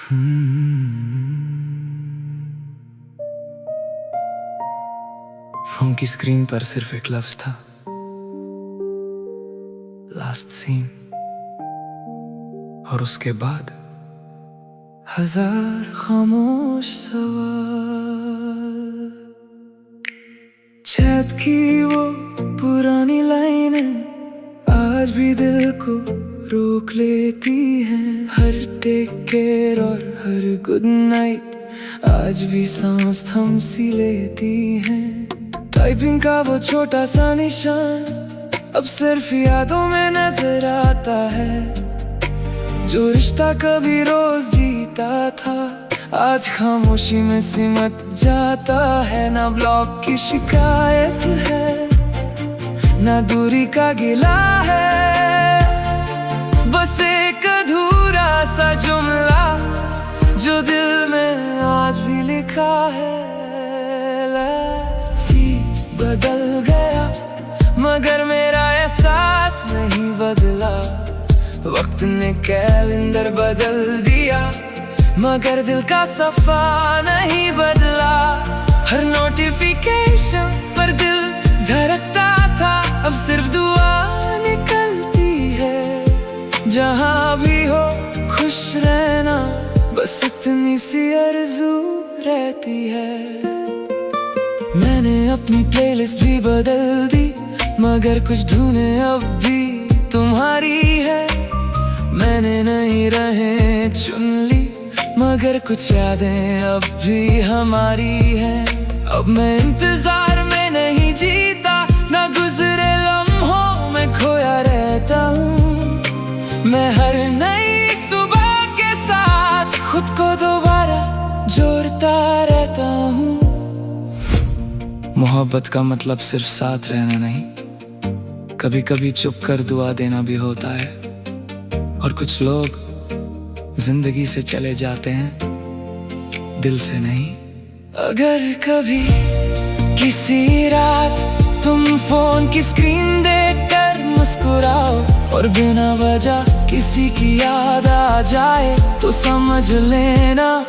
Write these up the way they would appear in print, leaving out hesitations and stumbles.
Phone की screen पर सिर्फ एक लफ्ज था, लास्ट सीन। और उसके बाद हजार खामोश सवाल। चैट की वो पुरानी लाइनें आज भी दिल को रोक लेती हैं। हर टेक केयर और हर गुड नाइट आज भी सांस थम सी लेती हैं। टाइपिंग का वो छोटा सा निशान अब सिर्फ यादों में नजर आता है। जो रिश्ता कभी रोज जीता था आज खामोशी में सिमट जाता है। ना ब्लॉक की शिकायत है, ना दूरी का गिला है, बस एक अधूरा सा जुमला जो दिल में आज भी लिखा है। बदल गया मगर मेरा एहसास नहीं बदला। वक्त ने कैलेंडर बदल दिया मगर दिल का सफा नहीं बदला। हर नोटिफिकेशन पर दिल धड़कता था, अब सिर्फ दुआ निकलती है। जहां भी हो खुश रहना, बस इतनी सी आरज़ू रहती है। मैंने अपनी प्लेलिस्ट भी बदल दी मगर कुछ ढूंढे अब भी तुम्हारी है। मैंने नई राहें चुन ली मगर कुछ यादें अब भी हमारी हैं। अब मैं इंतजार में नहीं जीता, ना गुजरे लम्हों में खोया रहता हूँ। मैं हर नई सुबह के साथ खुद को दोबारा जोड़ता रहता हूँ। मोहब्बत का मतलब सिर्फ साथ रहना नहीं, कभी कभी चुप कर दुआ देना भी होता है। और कुछ लोग जिंदगी से चले जाते हैं, दिल से नहीं। अगर कभी किसी रात तुम फोन की स्क्रीन देखकर मुस्कुराओ और बिना वजह किसी की याद आ जाए तो समझ लेना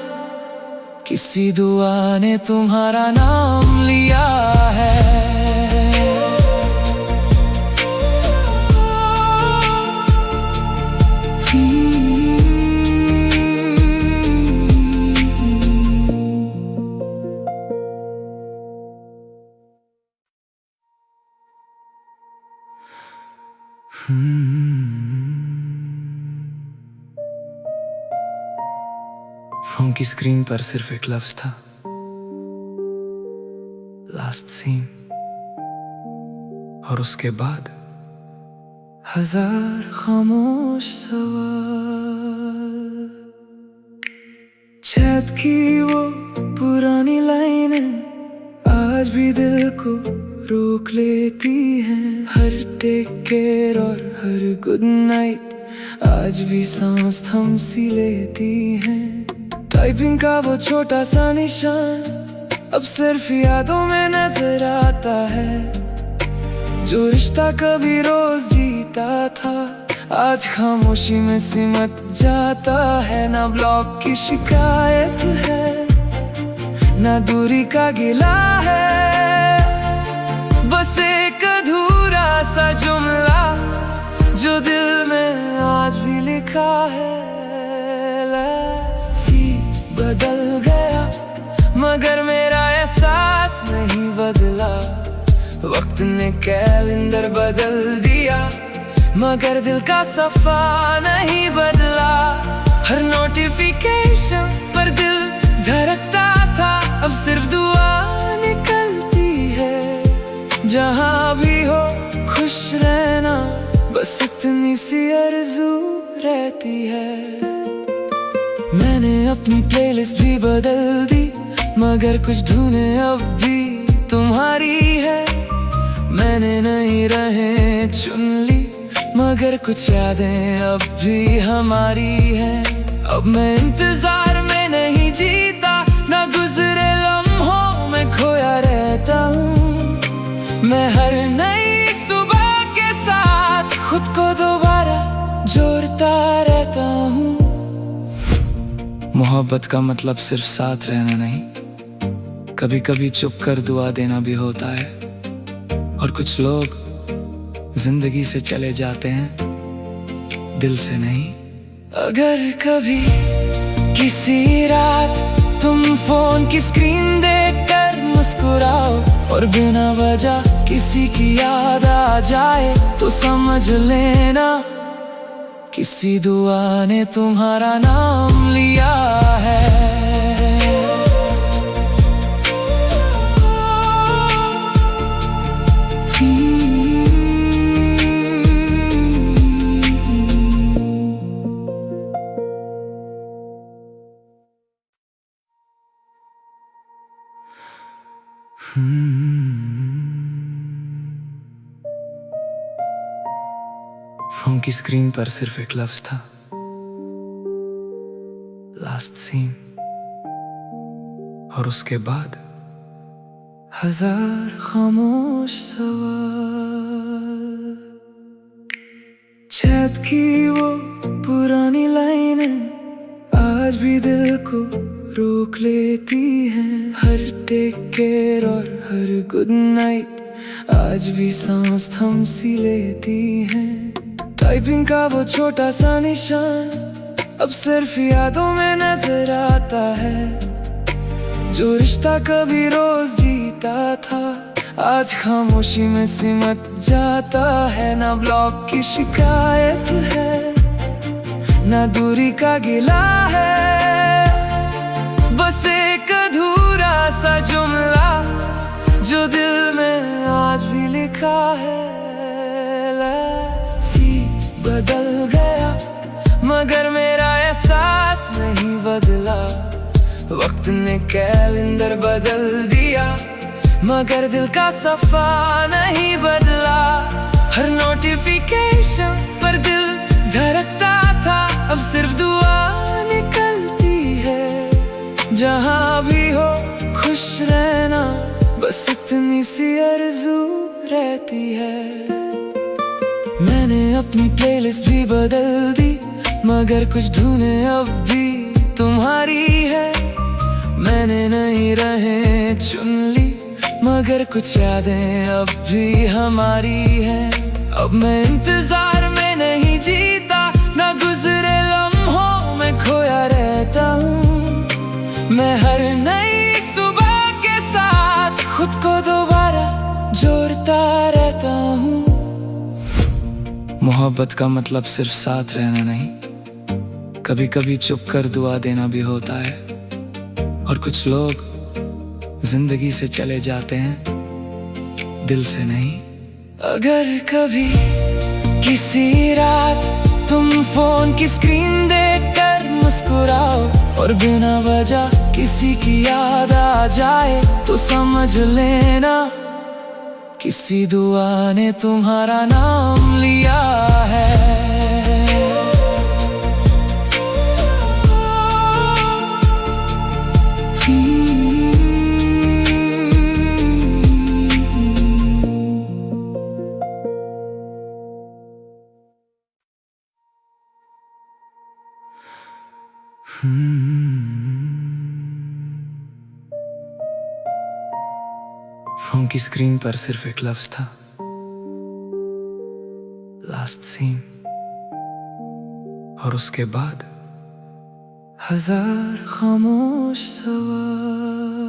किसी दुआ ने तुम्हारा नाम लिया है। फोन की स्क्रीन पर सिर्फ एक लफ्ज था, लास्ट सीन। और उसके बाद हजार खामोश सवाल। चैट की वो पुरानी लाइनें आज भी दिल को रोक लेती हैं। हर टेक केयर और हर गुड नाइट आज भी सांस थम सी लेती हैं। टाइपिंग का वो छोटा सा निशान अब सिर्फ यादों में नजर आता है। जो रिश्ता कभी रोज जीता था आज खामोशी में सिमट जाता है। ना ब्लॉक की शिकायत है, ना दूरी का गिला है, बस एक अधूरा सा जुमला जो दिल में आज भी लिखा है। बदल गया मगर मेरा एहसास नहीं बदला। वक्त ने कैलेंडर बदल दिया मगर दिल का सफा नहीं बदला। हर नोटिफिकेशन पर दिल धड़कता था, अब सिर्फ दुआ निकलती है। जहां भी हो खुश रहना, बस इतनी सी आरज़ू रहती है। मैंने अपनी प्लेलिस्ट भी बदल दी मगर कुछ ढूंढे अब भी तुम्हारी है। मैंने नई राहें चुन ली मगर कुछ यादें अब भी हमारी हैं। अब मैं इंतजार में नहीं जीता, ना गुजरे लम्हों में खोया रहता हूँ। मैं हर नई सुबह के साथ खुद को दोबारा जोड़ता रहता हूँ। मोहब्बत का मतलब सिर्फ साथ रहना नहीं, कभी कभी चुप कर दुआ देना भी होता है। और कुछ लोग जिंदगी से चले जाते हैं, दिल से नहीं। अगर कभी किसी रात तुम फोन की स्क्रीन देखकर मुस्कुराओ और बिना वजह किसी की याद आ जाए, तो समझ लेना किसी दुआ ने तुम्हारा नाम लिया है। फोन की स्क्रीन पर सिर्फ एक लफ्ज था, लास्ट सीन। और उसके बाद हजार खामोश सवाल। चैट की वो पुरानी लाइनें आज भी दिल को रोक लेती हैं। हर टेक केयर और हर गुड नाइट आज भी सांस थम सी लेती हैं। टाइपिंग का वो छोटा सा निशान अब सिर्फ यादों में नजर आता है। जो रिश्ता कभी रोज जीता था आज खामोशी में सिमट जाता है। ना ब्लॉक की शिकायत है, ना दूरी का गिला है, बस एक अधूरा सा जुमला जो दिल में आज भी लिखा है। बदल गया मगर मेरा एहसास नहीं बदला। वक्त ने कैलेंडर बदल दिया मगर दिल का सफा नहीं बदला। हर नोटिफिकेशन पर दिल धड़कता था, अब सिर्फ दुआ निकलती है। जहां भी हो खुश रहना, बस इतनी सी आरज़ू रहती है। मैंने अपनी प्लेलिस्ट भी बदल दी मगर कुछ धुने अब भी तुम्हारी है। मैंने नई राहें चुन ली मगर कुछ यादें अब भी हमारी हैं। अब मैं इंतजार में नहीं जीता, ना गुजरे लम्हों में खोया रहता हूँ। मैं हर नई सुबह के साथ खुद को दोबारा जोड़ता रहता हूँ। मोहब्बत का मतलब सिर्फ साथ रहना नहीं, कभी कभी चुप कर दुआ देना भी होता है। और कुछ लोग जिंदगी से चले जाते हैं, दिल से नहीं। अगर कभी किसी रात तुम फोन की स्क्रीन देखकर मुस्कुराओ और बिना वजह किसी की याद आ जाए, तो समझ लेना किसी दुआ ने तुम्हारा नाम लिया है। फोन की स्क्रीन पर सिर्फ एक लफ्ज था, लास्ट सीन। और उसके बाद हजार खामोश सवाल।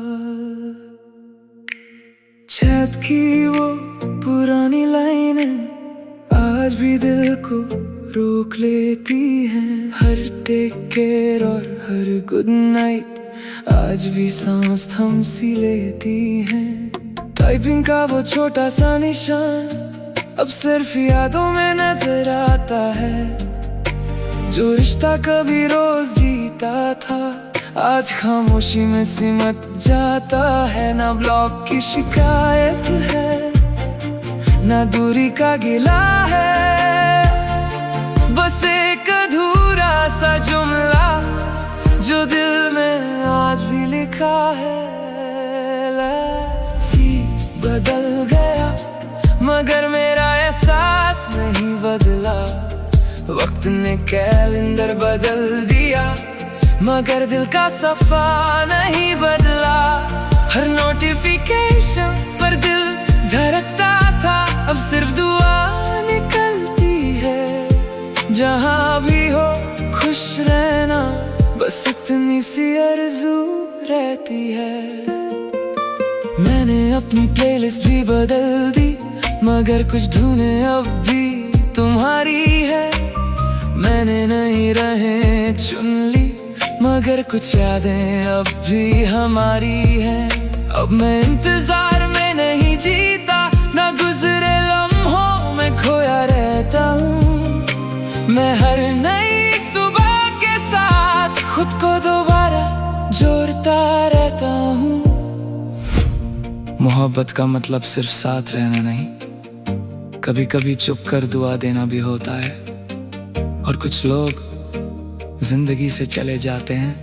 चैट की वो पुरानी लाइनें आज भी दिल को रोक लेती हैं। हर टेक केयर और हर गुड नाइट आज भी सांस थम सी लेती हैं। टाइपिंग का वो छोटा सा निशान अब सिर्फ यादों में नजर आता है। जो रिश्ता कभी रोज जीता था आज खामोशी में सिमट जाता है। ना ब्लॉक की शिकायत है, ना दूरी का गिला है, बस एक अधूरा सा जुमला जो दिल में आज भी लिखा है। बदल गया मगर मेरा एहसास नहीं बदला। वक्त ने कैलेंडर बदल दिया मगर दिल का सफा नहीं बदला। हर नोटिफिकेशन पर दिल धड़कता था, अब सिर्फ दुआ निकलती है। जहाँ भी हो खुश रहना, बस इतनी सी आरज़ू रहती है। मैंने अपनी प्लेलिस्ट भी बदल दी, मगर कुछ ढूंढे अब भी तुम्हारी है। मैंने नहीं रहे चुन ली, मगर कुछ यादें अब भी हमारी है। अब मैं इंतजार में नहीं जीता, ना गुजरे लम्हों में खोया रहता हूँ। मैं हर नई सुबह के साथ खुद को दोबारा जोड़ता रहता हूँ। मोहब्बत का मतलब सिर्फ साथ रहना नहीं, कभी कभी चुप कर दुआ देना भी होता है। और कुछ लोग जिंदगी से चले जाते हैं,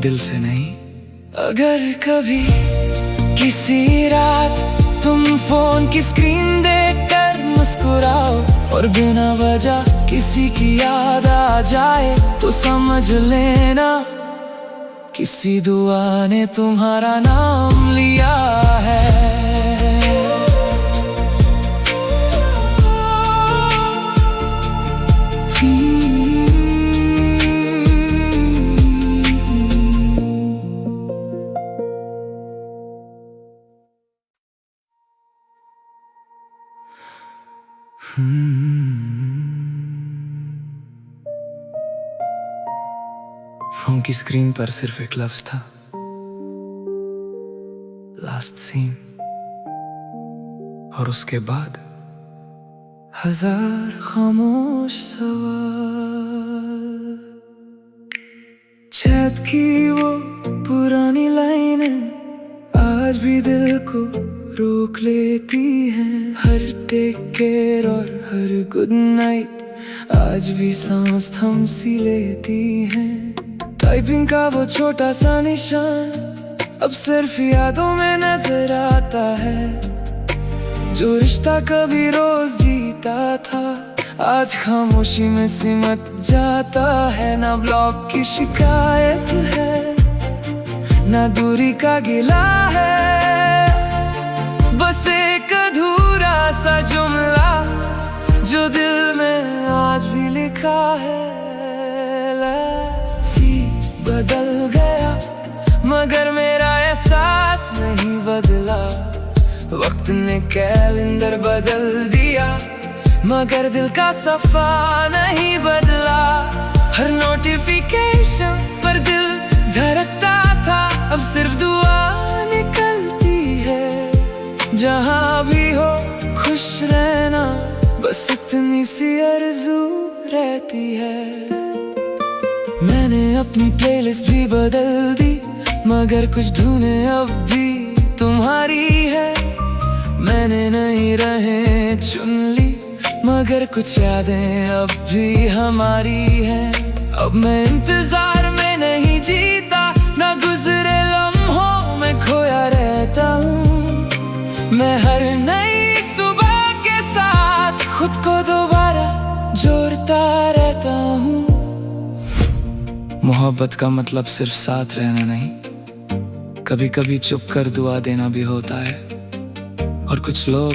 दिल से नहीं। अगर कभी किसी रात तुम फोन की स्क्रीन देखकर मुस्कुराओ और बिना वजह किसी की याद आ जाए, तो समझ लेना किसी दुआ ने तुम्हारा नाम लिया है। फोन की स्क्रीन पर सिर्फ एक लफ्ज था, लास्ट सीन। और उसके बाद हजार खामोश सवाल। चैट की वो पुरानी लाइनें आज भी दिल को रोक लेती हैं। हर टेक केयर और हर गुड नाइट आज भी सांस थम सी लेती हैं। टाइपिंग का वो छोटा सा निशान अब सिर्फ यादों में नजर आता है। जो रिश्ता कभी रोज जीता था, आज खामोशी में सिमट जाता है। ना ब्लॉक की शिकायत है, ना दूरी का गिला है, बस एक अधूरा सा जुमला जो दिल में आज भी लिखा है। बदल गया मगर मेरा एहसास नहीं बदला। वक्त ने कैलेंडर बदल दिया, मगर दिल का सफा नहीं बदला। हर नोटिफिकेशन पर दिल धड़कता था, अब सिर्फ दुआ निकलती है। जहाँ भी हो खुश रहना, बस इतनी सी आरज़ू रहती है। मैंने अपनी प्लेलिस्ट भी बदल दी, मगर कुछ ढूंढे अब भी तुम्हारी है। मैंने नहीं रहे चुन ली, मगर कुछ यादें अब भी हमारी है। अब मैं इंतजार में नहीं जीता, ना गुजरे लम्हों में खोया रहता हूँ। मैं हर नई सुबह के साथ खुद को दोबारा जोड़ता रहता हूँ। मोहब्बत का मतलब सिर्फ साथ रहना नहीं, कभी कभी चुप कर दुआ देना भी होता है। और कुछ लोग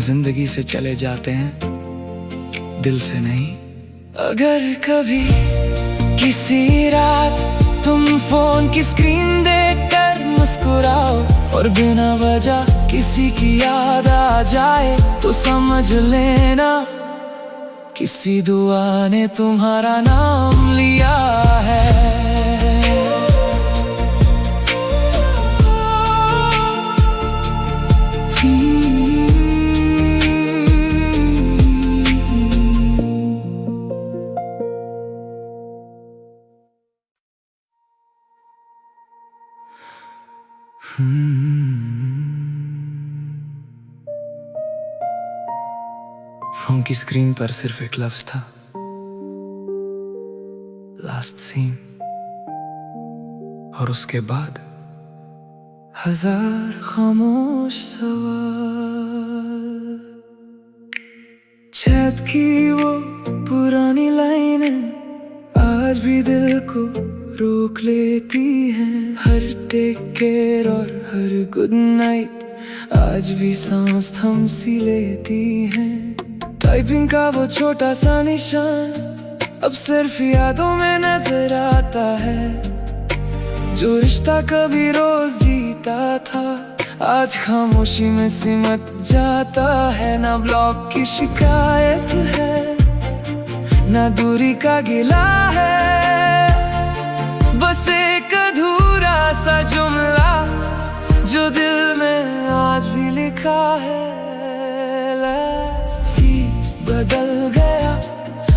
जिंदगी से चले जाते हैं, दिल से नहीं। अगर कभी किसी रात तुम फोन की स्क्रीन देखकर मुस्कुराओ और बिना वजह किसी की याद आ जाए, तो समझ लेना किसी दुआ ने तुम्हारा नाम लिया है। फोन की स्क्रीन पर सिर्फ एक लफ्ज था, लास्ट सीन। और उसके बाद हजार खामोश सवाल। चैट की वो पुरानी लाइनें आज भी दिल दिल को रोक लेती हैं। हर टेक केयर और हर गुड नाइट आज भी सांस थम सी लेती हैं। टाइपिंग का वो छोटा सा निशान अब सिर्फ यादों में नजर आता है। जो रिश्ता कभी रोज जीता था आज खामोशी में सिमट जाता है। ना ब्लॉक की शिकायत है ना दूरी का गिला है, बस एक अधूरा सा जुमला जो दिल में आज भी लिखा है। सी बदल गया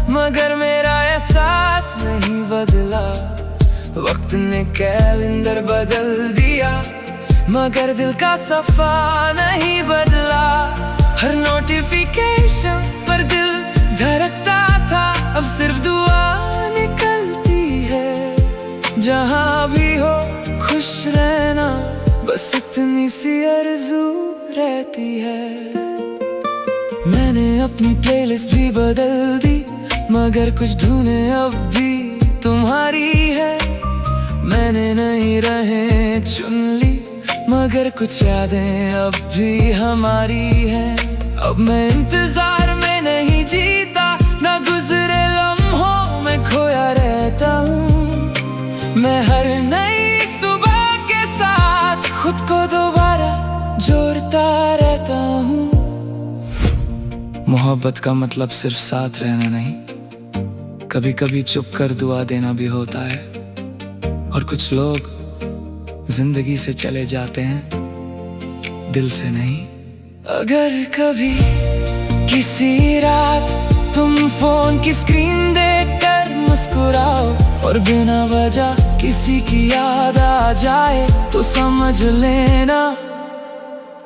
मगर मेरा एहसास नहीं बदला। वक्त ने कैलेंडर बदल दिया मगर दिल का सफा नहीं बदला। हर नोटिफिकेशन पर दिल धड़कता था अब सिर्फ दुआ निकलती है। जहाँ भी हो खुश रहना बस इतनी सी आरज़ू रहती है। मैंने अपनी प्लेलिस्ट भी बदल दी मगर कुछ ढूंढे अब भी तुम्हारी है। मैंने नई राहें चुन ली मगर कुछ यादें अब भी हमारी हैं। अब मैं इंतजार में नहीं जीता ना गुजरे लम्हों में खोया रहता हूँ। मैं हर नई सुबह के साथ खुद को दोबारा जोड़ता रहता हूँ। मोहब्बत का मतलब सिर्फ साथ रहना नहीं, कभी कभी चुप कर दुआ देना भी होता है। और कुछ लोग जिंदगी से चले जाते हैं दिल से नहीं। अगर कभी किसी रात तुम फोन की स्क्रीन देखकर मुस्कुराओ और बिना वजह किसी की याद आ जाए तो समझ लेना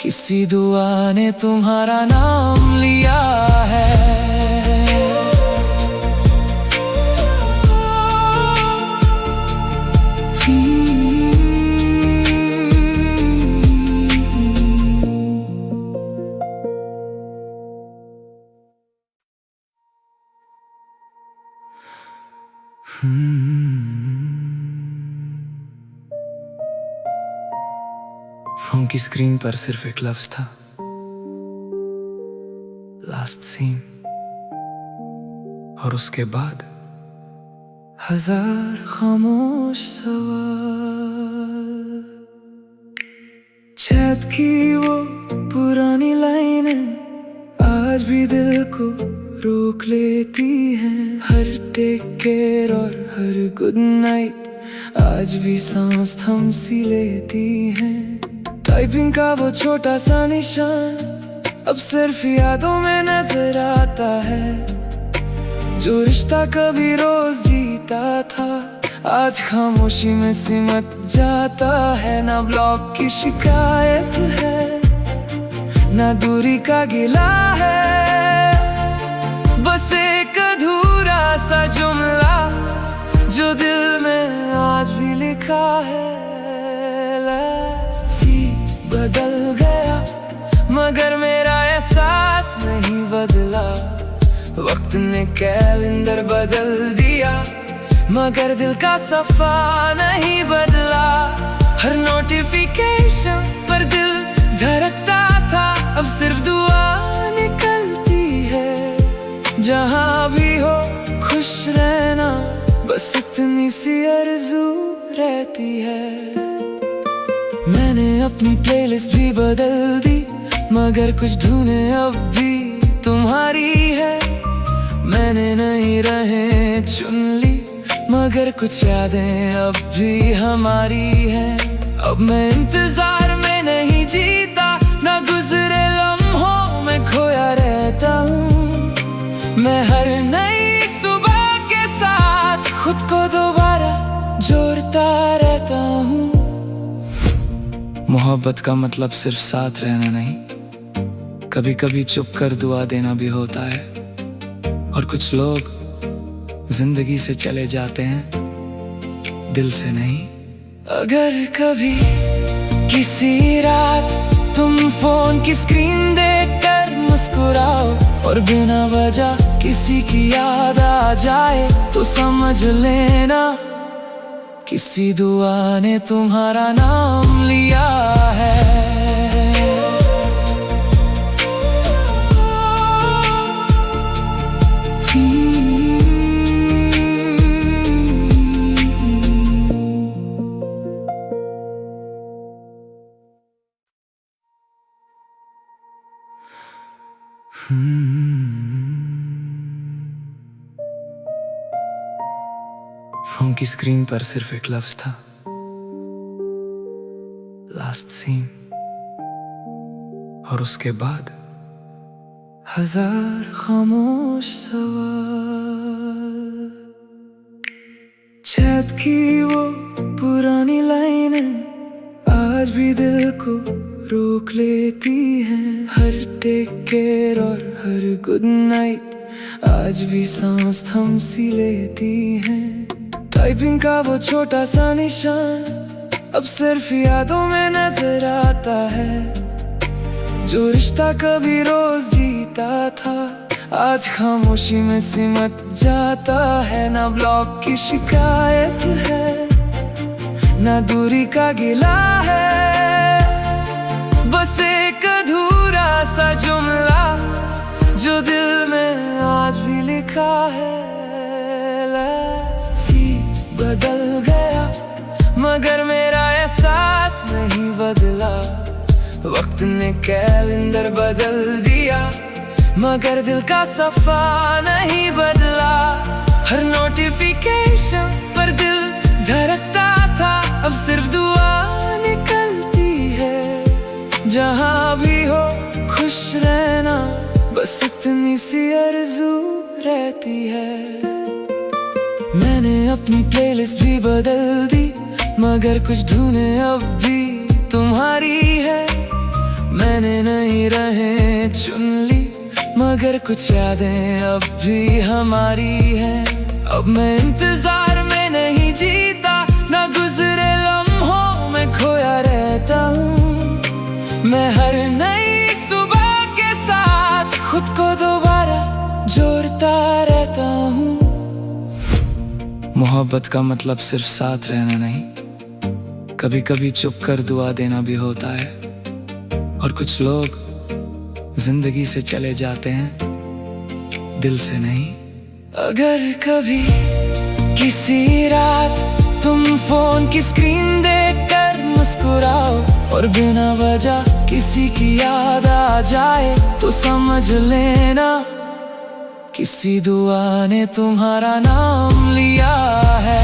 किसी दुआ ने तुम्हारा नाम लिया है। फोन की स्क्रीन पर सिर्फ एक लफ्ज था, लास्ट सीन, और उसके बाद हजार खामोश सवाल। चैट की वो पुरानी लाइनें आज भी दिल को रोक लेती हैं। हर टेक केयर और हर गुड नाइट आज भी सांस थम सी लेती हैं। टाइपिंग का वो छोटा सा निशान अब सिर्फ यादों में नजर आता है। जो रिश्ता कभी रोज जीता था आज खामोशी में सिमट जाता है। ना ब्लॉक की शिकायत है ना दूरी का गिला है, बस एक अधूरा सा जुमला जो दिल में आज भी लिखा है। बदल गया मगर मेरा एहसास नहीं बदला। वक्त ने कैलेंडर बदल दिया मगर दिल का सफा नहीं बदला। हर नोटिफिकेशन पर दिल धड़कता था अब सिर्फ दुआ निकलती है। जहाँ भी हो खुश रहना बस इतनी सी आरज़ू रहती है। मैंने अपनी प्लेलिस्ट भी बदल दी मगर कुछ ढूंढे अब भी तुम्हारी है। मैंने नई राहें चुन ली मगर कुछ यादें अब भी हमारी हैं। अब मैं इंतजार में नहीं जीता ना गुजरे लम्हों में खोया रहता हूँ। मैं हर नई सुबह के साथ खुद को दोबारा जोड़ता रहता हूँ। मोहब्बत का मतलब सिर्फ साथ रहना नहीं, कभी कभी चुप कर दुआ देना भी होता है। और कुछ लोग जिंदगी से चले जाते हैं दिल से नहीं। अगर कभी किसी रात तुम फोन की स्क्रीन देखकर मुस्कुराओ और बिना वजह किसी की याद आ जाए तो समझ लेना किसी दुआ ने तुम्हारा नाम लिया है। फोन की स्क्रीन पर सिर्फ एक लफ्ज था, लास्ट सीन, और उसके बाद हजार खामोश सवाल। चैट की वो पुरानी लाइनें आज भी दिल को रोक लेती हैं। हर टेक केयर और हर गुड नाइट आज भी सांस थम सी लेती हैं। टाइपिंग का वो छोटा सा निशान अब सिर्फ यादों में नजर आता है। जो रिश्ता कभी रोज जीता था आज खामोशी में सिमट जाता है। ना ब्लॉक की शिकायत है, ना दूरी का गिला है, बस एक अधूरा सा जुमला जो दिल में आज भी लिखा है। बदल गया मगर मेरा एहसास नहीं बदला। वक्त ने कैलेंडर बदल दिया मगर दिल का सफा नहीं बदला। हर नोटिफिकेशन पर दिल धड़कता था, अब सिर्फ दुआ निकलती है। जहां भी हो खुश रहना, बस इतनी सी आरज़ू रहती है। मैंने अपनी प्लेलिस्ट भी बदल दी मगर कुछ ढूंढे अब भी तुम्हारी है। मैंने नई राहें चुन ली मगर कुछ यादें अब भी हमारी हैं। अब मैं इंतजार में नहीं जीता, ना गुजरे लम्हों में खोया रहता हूँ। मैं हर नई सुबह के साथ खुद को दोबारा जोड़ता रहता हूँ। मोहब्बत का मतलब सिर्फ साथ रहना नहीं, कभी कभी चुप कर दुआ देना भी होता है। और कुछ लोग जिंदगी से चले जाते हैं, दिल से नहीं। अगर कभी किसी रात तुम फोन की स्क्रीन देखकर मुस्कुराओ और बिना वजह किसी की याद आ जाए तो समझ लेना किसी दुआ ने तुम्हारा नाम लिया है।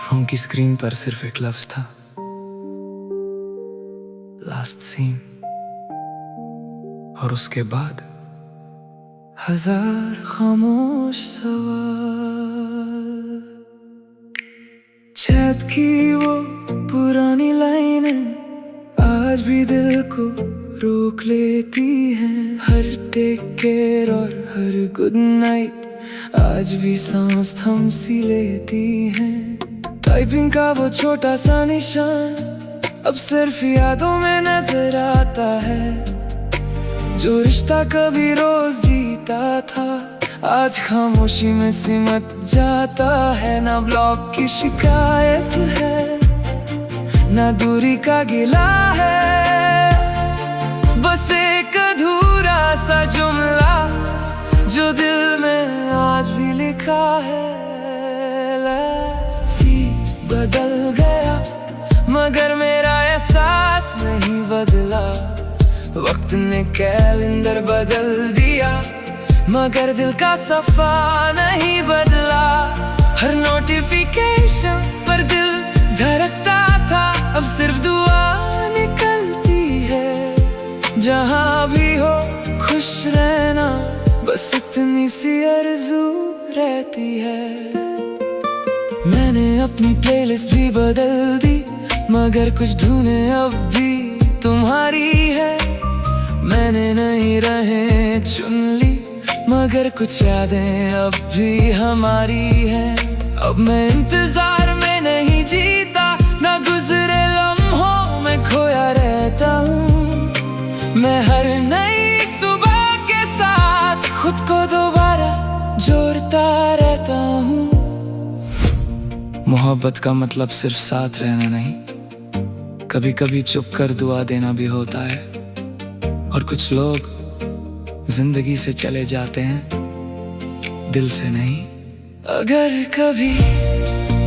फोन की स्क्रीन पर सिर्फ एक लफ्ज था, लास्ट सीन, और उसके बाद हजार खामोश सवाल। चैट की वो पुरानी लाइनें आज भी दिल को रोक लेती हैं। हर टेक केयर और हर गुड नाइट आज भी सांस थम सी लेती हैं। टाइपिंग का वो छोटा सा निशान अब सिर्फ यादों में नजर आता है। जो रिश्ता कभी रोज जीता था आज खामोशी में सिमट जाता है। ना ब्लॉक की शिकायत है, ना दूरी का गिला है, बस एक अधूरा सा जुमला जो दिल में आज भी लिखा है। बदल गया मगर मेरा एहसास नहीं बदला। वक्त ने कैलेंडर बदल दिया मगर दिल का सफा नहीं बदला। हर नोटिफिकेशन पर दिल धड़कता था, अब सिर्फ दुआ निकलती है। जहां भी हो खुश रहना, बस इतनी सी आरज़ू रहती है। मैंने अपनी प्लेलिस्ट भी बदल दी मगर कुछ ढूंढे अब भी तुम्हारी है। मैंने नहीं रहे चुन ली, मगर कुछ यादें अब भी हमारी हैं। अब मैं इंतजार में नहीं जीता, ना गुजरे लम्हों में खोया रहता हूँ। मैं हर नई सुबह के साथ खुद को दोबारा जोड़ता रहता हूँ। मोहब्बत का मतलब सिर्फ साथ रहना नहीं, कभी कभी चुप कर दुआ देना भी होता है। और कुछ लोग जिंदगी से चले जाते हैं, दिल से नहीं। अगर कभी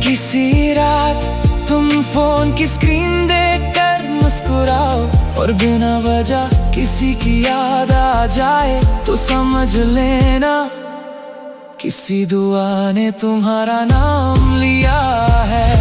किसी रात तुम फोन की स्क्रीन देखकर मुस्कुराओ और बिना वजह किसी की याद आ जाए, तो समझ लेना किसी दुआ ने तुम्हारा नाम लिया है।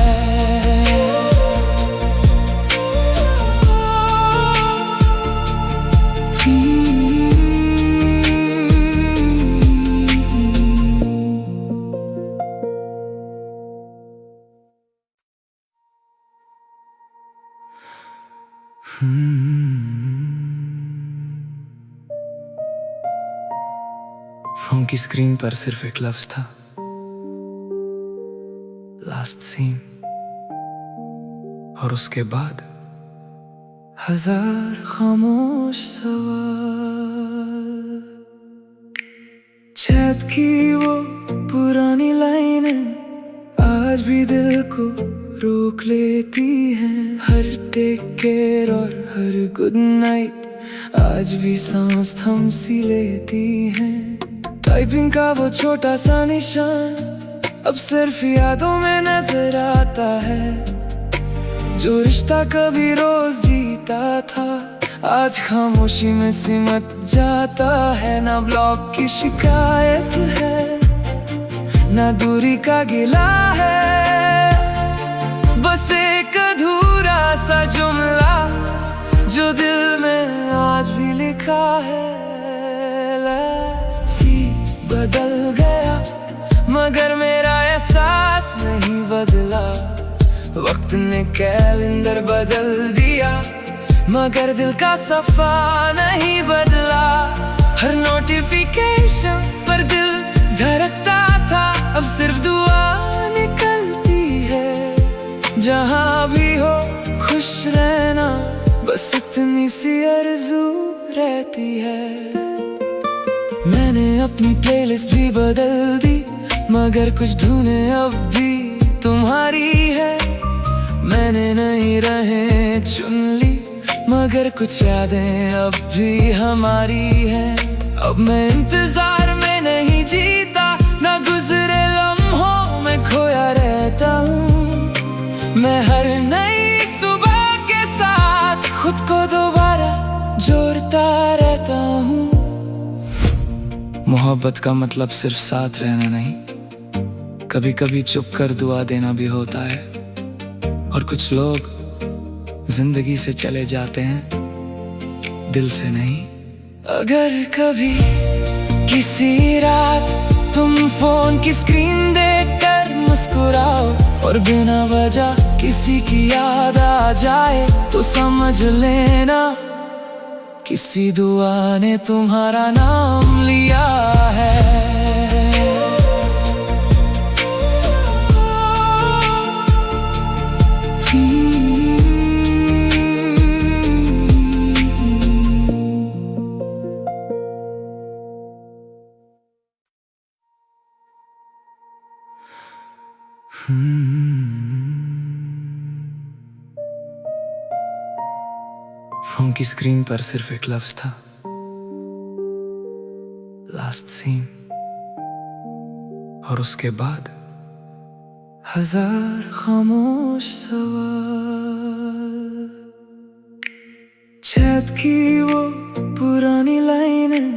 फोन की स्क्रीन पर सिर्फ एक लफ्ज था, लास्ट सीन। और उसके बाद हजार खामोश सवाल। चैट की वो पुरानी लाइनें आज भी दिल को रोक लेती हैं। हर टेक केयर और हर गुड नाइट आज भी सांस थम सी लेती हैं। टाइपिंग का वो छोटा सा निशान अब सिर्फ यादों में नजर आता है। जो रिश्ता कभी रोज जीता था, आज खामोशी में सिमट जाता है। ना ब्लॉक की शिकायत है, ना दूरी का गिला है, बस एक अधूरा सा जुमला जो दिल में आज भी लिखा है। बदल गया मगर मेरा एहसास नहीं बदला। वक्त ने कैलेंडर बदल दिया मगर दिल का सफा नहीं बदला। हर नोटिफिकेशन पर दिल धड़कता था, अब सिर्फ दुआ निकलती है। जहाँ भी हो खुश रहना, बस इतनी सी आरज़ू रहती है। मैंने अपनी प्लेलिस्ट भी बदल दी, मगर कुछ धुने अब भी तुम्हारी है। मैंने नहीं रहे चुन ली, मगर कुछ यादें अब भी हमारी हैं। अब मैं इंतजार में नहीं जीता, ना गुजरे लम्हों में खोया रहता हूँ। मैं हर नई सुबह के साथ खुद को दोबारा जोड़ता रहता हूँ। मोहब्बत का मतलब सिर्फ साथ रहना नहीं, कभी कभी चुप कर दुआ देना भी होता है। और कुछ लोग जिंदगी से चले जाते हैं, दिल से नहीं। अगर कभी किसी रात तुम फोन की स्क्रीन देखकर मुस्कुराओ और बिना वजह किसी की याद आ जाए, तो समझ लेना किसी दुआ ने तुम्हारा नाम लिया है। फोन की स्क्रीन पर सिर्फ एक लफ्ज था, लास्ट सीन। और उसके बाद हजार खामोश सवाल। चैट की वो पुरानी लाइनें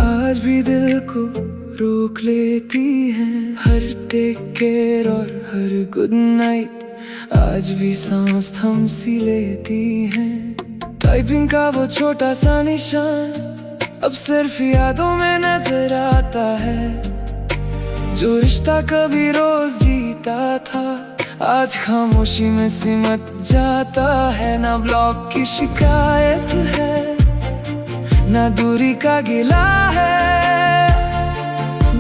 आज भी दिल को रोक लेती हैं। हर टेक केयर और हर गुड नाइट आज भी सांस थम सी लेती हैं। टाइपिंग का वो छोटा सा निशान अब सिर्फ यादों में नजर आता है। जो रिश्ता कभी रोज जीता था, आज खामोशी में सिमट जाता है। ना ब्लॉक की शिकायत है, ना दूरी का गिला है,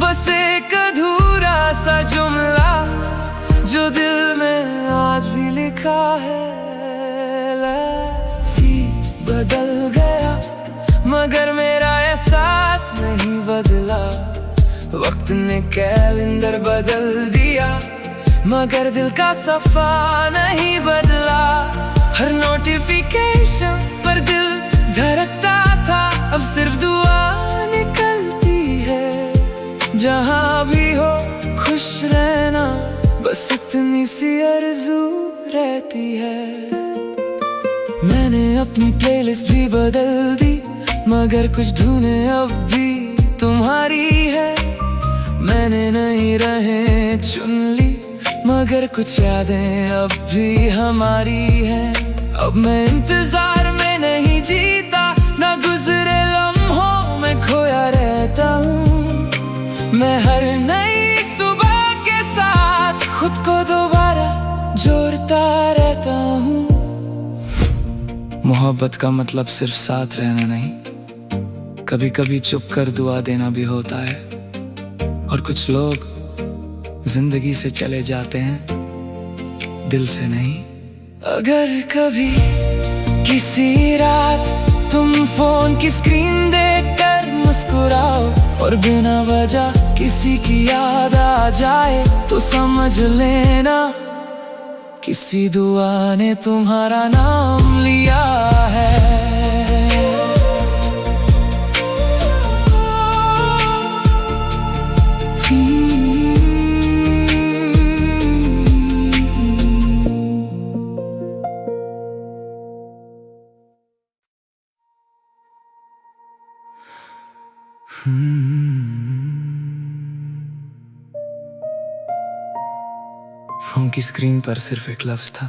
बस एक अधूरा सा जुमला जो दिल में आज भी लिखा है। सी बदल गया मगर मेरा एहसास नहीं बदला, वक्त ने कैलेंडर बदल दिया मगर दिल का सफा नहीं बदला। हर नोटिफिकेशन पर दिल धड़कता था, अब सिर्फ दुआ निकलती है। जहां भी हो खुश रहना, बस इतनी सी आरज़ू रहती है। मैंने अपनी प्लेलिस्ट भी बदल दी मगर कुछ ढूंढे अब भी तुम्हारी है। मैंने नहीं रहे चुन ली मगर कुछ यादें अब भी हमारी हैं। अब मैं इंतजार में नहीं जीता, ना गुजरे लम्हों में खोया रहता हूँ। मैं हर नई सुबह के साथ खुद को दोबारा जोड़ता रहता हूँ। मोहब्बत का मतलब सिर्फ साथ रहना नहीं, कभी कभी चुप कर दुआ देना भी होता है। और कुछ लोग जिंदगी से चले जाते हैं, दिल से नहीं। अगर कभी किसी रात तुम फोन की स्क्रीन देखकर मुस्कुराओ और बिना वजह किसी की याद आ जाए, तो समझ लेना किसी दुआ ने तुम्हारा नाम लिया है। फोन की स्क्रीन पर सिर्फ एक लफ्ज था,